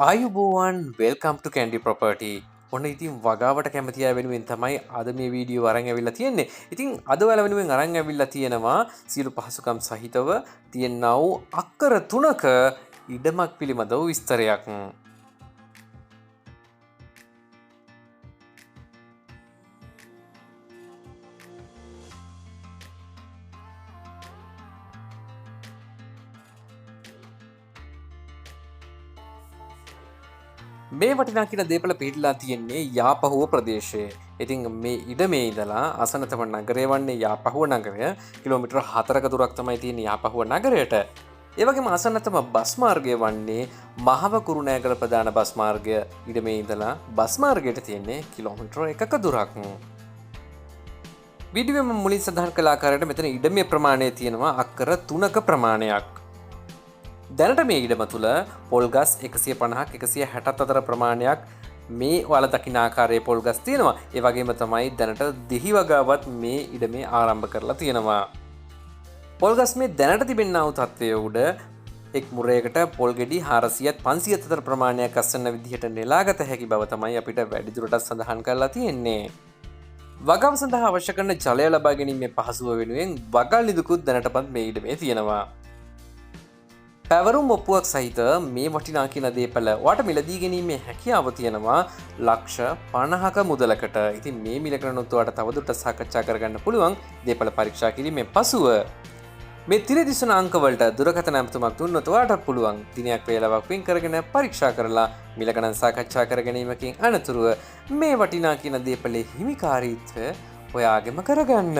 ආයුබෝවන් වෙල්කම් ටු කැන්ඩි ප්‍රොපර්ටි. ඔන්න ඉතින් වගාවට කැමති අය වෙනුවෙන් තමයි අද මේ වීඩියෝ අරන් ඇවිල්ලා තියෙන්නේ. ඉතින් අද ඔයාලා වෙනුවෙන් අරන් ඇවිල්ලා තියෙනවා සියලු පහසුකම් සහිතව තියෙනා වූ අක්කර 3ක ඉඩමක් පිළිබඳව විස්තරයක්. මේ වටිනා කියන දේපල පිහිටලා තියෙන්නේ යාපහුව ප්‍රදේශයේ. ඉතින් මේ ඉඩමේ ඉඳලා අසනතම නගරය වන්නේ යාපහුව නගරය. කිලෝමීටර් 4ක දුරක් තමයි තියෙන්නේ යාපහුව නගරයට. ඒ වගේම අසනතම බස් මාර්ගය වන්නේ මහව කුරුණෑගල ප්‍රධාන බස් මාර්ගය ඉඩමේ ඉඳලා බස් මාර්ගයට තියෙන්නේ කිලෝමීටර් 1ක දුරක්. වීඩියෝවෙම මුලින් සඳහන් කළ ආකාරයට මෙතන ඉඩමේ ප්‍රමාණය තියෙනවා අක්කර 3ක ප්‍රමාණයක්. දැනට මේ ඉඩම තුළ පොල්ගස් 150ක් 164 ප්‍රමාණයක් මේ ඔයාලා දකින ආකාරයේ පොල්ගස් තියෙනවා. ඒ වගේම තමයි දැනට දිහි වගාවත් මේ ඉඩමේ ආරම්භ කරලා තියෙනවා. පොල්ගස් මේ දැනට තිබෙනා වූ තත්ත්වය උඩ එක් මුරයකට පොල් ගෙඩි 400ත් 504 ප්‍රමාණයක් අස්සන්න විදිහට නෙලාගත හැකි බව තමයි අපිට වැඩිදුරටත් සඳහන් කරලා තියෙන්නේ. වගාව සඳහා අවශ්‍ය කරන ජලය ලබා ගැනීමේ පහසුව වෙනුවෙන් වගල් නිදුකුත් දැනටපත් මේ ඉඩමේ තියෙනවා. පැවරුම් ඔප්පුවක් සහිත මේ වටිනා කියන දේපල ඔයාට මිලදී ගැනීමේ හැකියාව තියෙනවා ලක්ෂ 50ක මුදලකට. ඉතින් මේ මිල කරනොත් ඔයාට තවදුරටත් සාකච්ඡා කරගන්න පුළුවන් දේපල පරීක්ෂා කිරීමෙන් පසුව. මේ තිර දිසුන අංක වලට දුරකථන ඇමතුමක් දුන්නොත් ඔයාට පුළුවන් දිනයක් වේලාවක් වෙන් කරගෙන පරීක්ෂා කරලා මිල ගණන් සාකච්ඡා කර ගැනීමකින් අනතුරුව මේ වටිනා කියන දේපලේ හිමිකාරීත්වය ඔයාගෙම කරගන්න.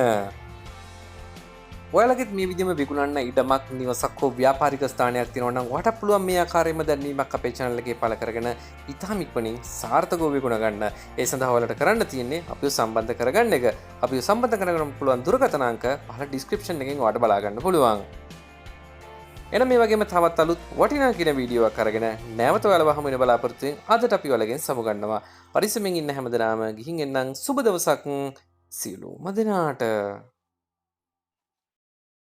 ඔයාලගෙත් මේ විදිහම විකුණන්න ඉඩමක් නිවසක් හෝ ව්‍යාපාරික ස්ථානයක් තියෙනවා නම් ඔයාට පුළුවන් මේ ආකාරයෙන්ම දැන්වීමක් අපේ channel එකේ පළ කරගෙන ඉතාම ඉක්මනින් සාර්ථකව විකුණ ගන්න. ඒ සඳහා ඔයාලට කරන්න තියෙන්නේ අපිව සම්බන්ධ කරගන්න එක. අපිව සම්බන්ධ කරගන්න පුළුවන් දුරකථන අංක පහළ description එකෙන් ඔයාලට බලා ගන්න පුළුවන්. එන මේ වගේම තවත් අලුත් වටිනා කියන වීඩියෝ එකක් අරගෙන නැවත ඔයාලව හමු වෙන බලාපොරොත්තු වෙන අදට අපි ඔයාලගෙන් සමුගන්නවා. පරිස්සමෙන් ඉන්න හැමදෙනාම ගිහින් එන්නම් සුබ දවසක් සියලුම දෙනාට.